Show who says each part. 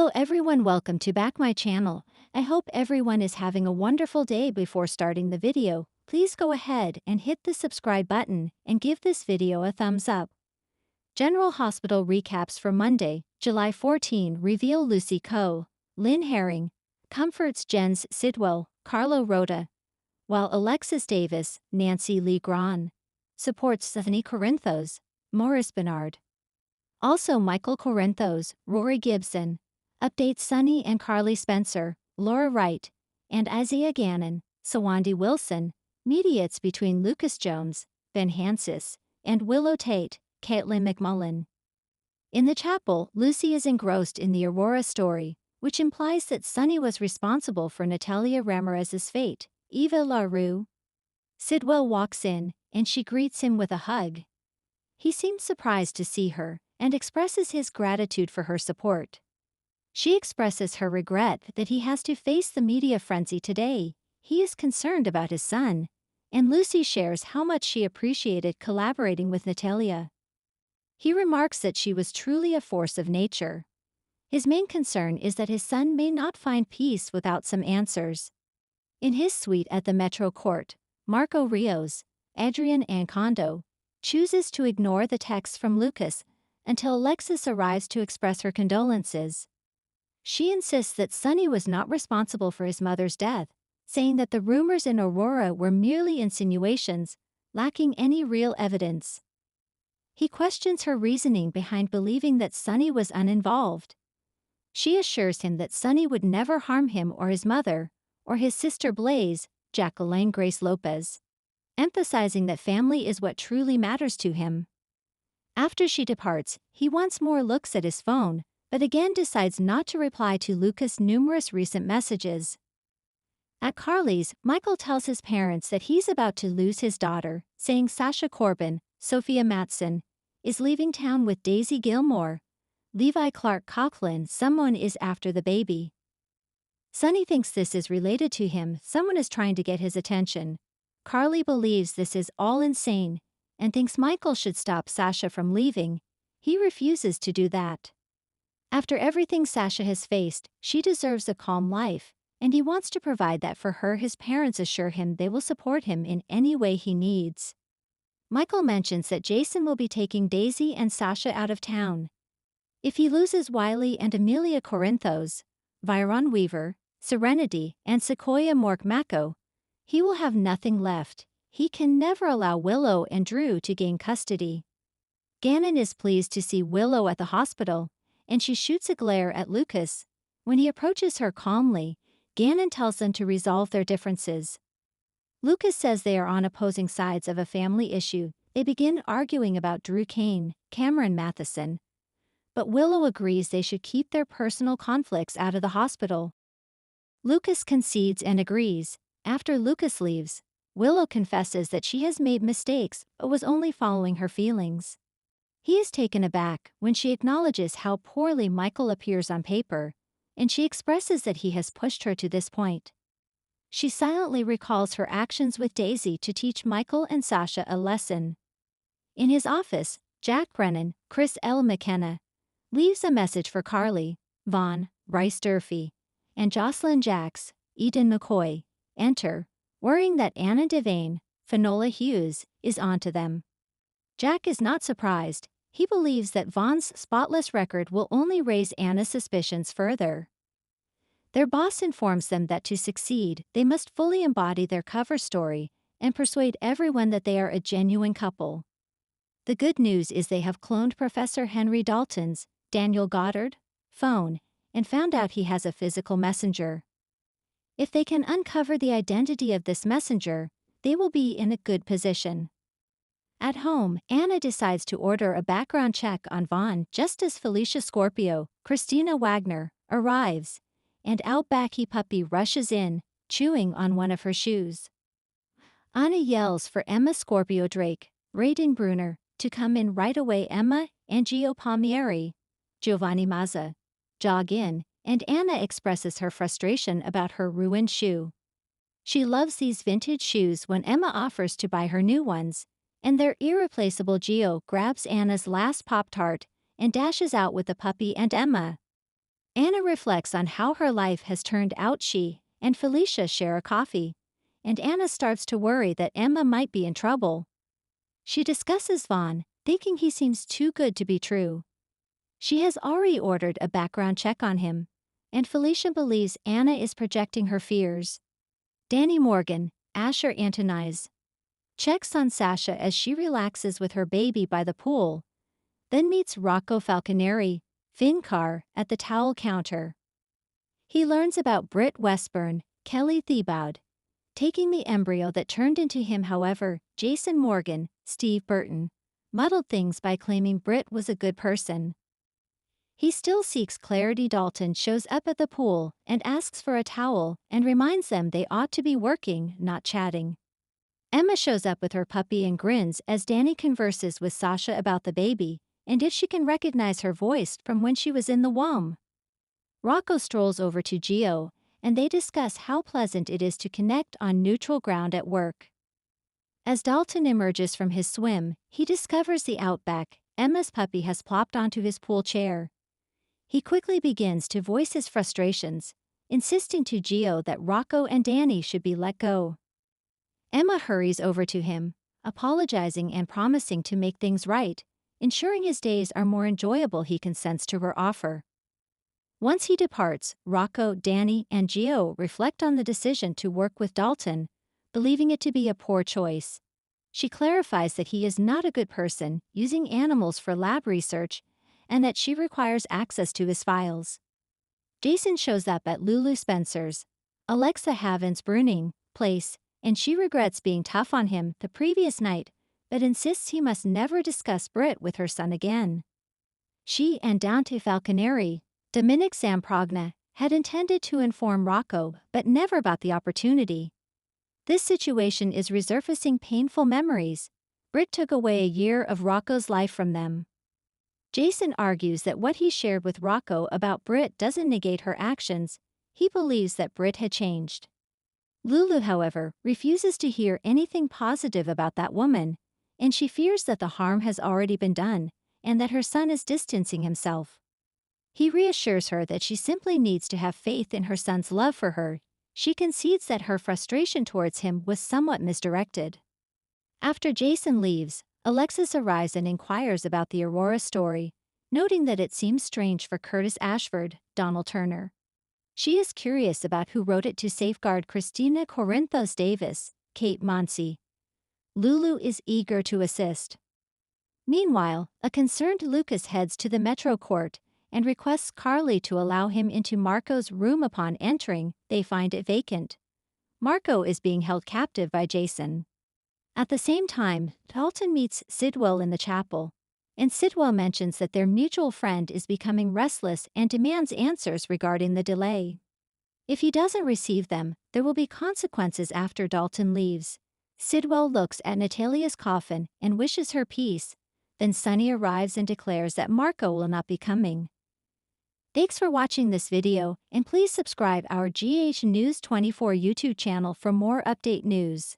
Speaker 1: Hello everyone, welcome to back my channel. I hope everyone is having a wonderful day. Before starting the video, please go ahead and hit the subscribe button and give this video a thumbs up. General Hospital recaps for Monday, July 14 reveal Lucy Coe, Lynn Herring, comforts Jens Sidwell, Carlo Rota, while Alexis Davis, Nancy Lee Grahn, supports Stephanie Corinthos, Maurice Bernard. Also Michael Corinthos, Rory Gibson, updates Sonny and Carly Spencer, Laura Wright, and Isaiah Gannon, Sawandi Wilson, mediates between Lucas Jones, Ben Hansis, and Willow Tate, Caitlin McMullen. In the chapel, Lucy is engrossed in the Aurora story, which implies that Sonny was responsible for Natalia Ramirez's fate. Eva LaRue. Sidwell walks in, and she greets him with a hug. He seems surprised to see her, and expresses his gratitude for her support. She expresses her regret that he has to face the media frenzy today. He is concerned about his son, and Lucy shares how much she appreciated collaborating with Natalia. He remarks that she was truly a force of nature. His main concern is that his son may not find peace without some answers. In his suite at the Metro Court, Marco Rios, Adrian Ancondo, chooses to ignore the texts from Lucas until Alexis arrives to express her condolences. She insists that Sonny was not responsible for his mother's death, saying that the rumors in Aurora were merely insinuations, lacking any real evidence. He questions her reasoning behind believing that Sonny was uninvolved. She assures him that Sonny would never harm him or his mother, or his sister Blaze, Jacqueline Grace Lopez, emphasizing that family is what truly matters to him. After she departs, he once more looks at his phone, but again decides not to reply to Lucas' numerous recent messages. At Carly's, Michael tells his parents that he's about to lose his daughter, saying Sasha Corbin, Sophia Matson, is leaving town with Daisy Gilmore. Levi Clark Coughlin, someone is after the baby. Sonny thinks this is related to him, someone is trying to get his attention. Carly believes this is all insane, and thinks Michael should stop Sasha from leaving. He refuses to do that. After everything Sasha has faced, she deserves a calm life, and he wants to provide that for her. His parents assure him they will support him in any way he needs. Michael mentions that Jason will be taking Daisy and Sasha out of town. If he loses Wiley and Amelia Corinthos, Viron Weaver, Serenity, and Sequoia Mork-Mako, he will have nothing left. He can never allow Willow and Drew to gain custody. Gannon is pleased to see Willow at the hospital, and she shoots a glare at Lucas. When he approaches her calmly, Gannon tells them to resolve their differences. Lucas says they are on opposing sides of a family issue. They begin arguing about Drew Kane, Cameron Matheson. But Willow agrees they should keep their personal conflicts out of the hospital. Lucas concedes and agrees. After Lucas leaves, Willow confesses that she has made mistakes but was only following her feelings. He is taken aback when she acknowledges how poorly Michael appears on paper, and she expresses that he has pushed her to this point. She silently recalls her actions with Daisy to teach Michael and Sasha a lesson. In his office, Jack Brennan, Chris L. McKenna, leaves a message for Carly, Vaughn, Bryce Durfee, and Jocelyn Jacks. Eden McCoy enter, worrying that Anna Devane, Finola Hughes, is onto them. Jack is not surprised. He believes that Vaughn's spotless record will only raise Anna's suspicions further. Their boss informs them that to succeed, they must fully embody their cover story and persuade everyone that they are a genuine couple. The good news is they have cloned Professor Henry Dalton's, Daniel Goddard, phone, and found out he has a physical messenger. If they can uncover the identity of this messenger, they will be in a good position. At home, Anna decides to order a background check on Vaughn just as Felicia Scorpio, Christina Wagner, arrives, and Outbacky Puppy rushes in, chewing on one of her shoes. Anna yells for Emma Scorpio Drake, Raiden Bruner, to come in right away. Emma and Gio Palmieri, Giovanni Mazza, jog in, and Anna expresses her frustration about her ruined shoe. She loves these vintage shoes when Emma offers to buy her new ones, and their irreplaceable Gio grabs Anna's last Pop-Tart and dashes out with the puppy and Emma. Anna reflects on how her life has turned out. She and Felicia share a coffee, and Anna starts to worry that Emma might be in trouble. She discusses Vaughn, thinking he seems too good to be true. She has already ordered a background check on him, and Felicia believes Anna is projecting her fears. Danny Morgan, Asher Antonize, checks on Sasha as she relaxes with her baby by the pool, then meets Rocco Falconeri, Finn Carr, at the towel counter. He learns about Britt Westburn, Kelly Thiebaud, taking the embryo that turned into him. However, Jason Morgan, Steve Burton, muddled things by claiming Britt was a good person. He still seeks clarity. Dalton shows up at the pool and asks for a towel and reminds them they ought to be working, not chatting. Emma shows up with her puppy and grins as Danny converses with Sasha about the baby and if she can recognize her voice from when she was in the womb. Rocco strolls over to Gio, and they discuss how pleasant it is to connect on neutral ground at work. As Dalton emerges from his swim, he discovers the outback. Emma's puppy has plopped onto his pool chair. He quickly begins to voice his frustrations, insisting to Gio that Rocco and Danny should be let go. Emma hurries over to him, apologizing and promising to make things right, ensuring his days are more enjoyable. He consents to her offer. Once he departs, Rocco, Danny, and Gio reflect on the decision to work with Dalton, believing it to be a poor choice. She clarifies that he is not a good person, using animals for lab research, and that she requires access to his files. Jason shows up at Lulu Spencer's, Alexa Haven's Bruning, place, and she regrets being tough on him the previous night, but insists he must never discuss Britt with her son again. She and Dante Falconeri, Dominic Zamprogna, had intended to inform Rocco but never got the opportunity. This situation is resurfacing painful memories. Britt took away a year of Rocco's life from them. Jason argues that what he shared with Rocco about Britt doesn't negate her actions. He believes that Britt had changed. Lulu, however, refuses to hear anything positive about that woman, and she fears that the harm has already been done and that her son is distancing himself. He reassures her that she simply needs to have faith in her son's love for her. She concedes that her frustration towards him was somewhat misdirected. After Jason leaves, Alexis arrives and inquires about the Aurora story, noting that it seems strange for Curtis Ashford, Donald Turner. She is curious about who wrote it to safeguard Christina Corinthos Davis, Kate Monsey. Lulu is eager to assist. Meanwhile, a concerned Lucas heads to the Metro Court and requests Carly to allow him into Marco's room. Upon entering, they find it vacant. Marco is being held captive by Jason. At the same time, Dalton meets Sidwell in the chapel, and Sidwell mentions that their mutual friend is becoming restless and demands answers regarding the delay. If he doesn't receive them, there will be consequences after Dalton leaves. Sidwell looks at Natalia's coffin and wishes her peace. Then Sunny arrives and declares that Marco will not be coming. Thanks for watching this video, and please subscribe our GH News 24 YouTube channel for more update news.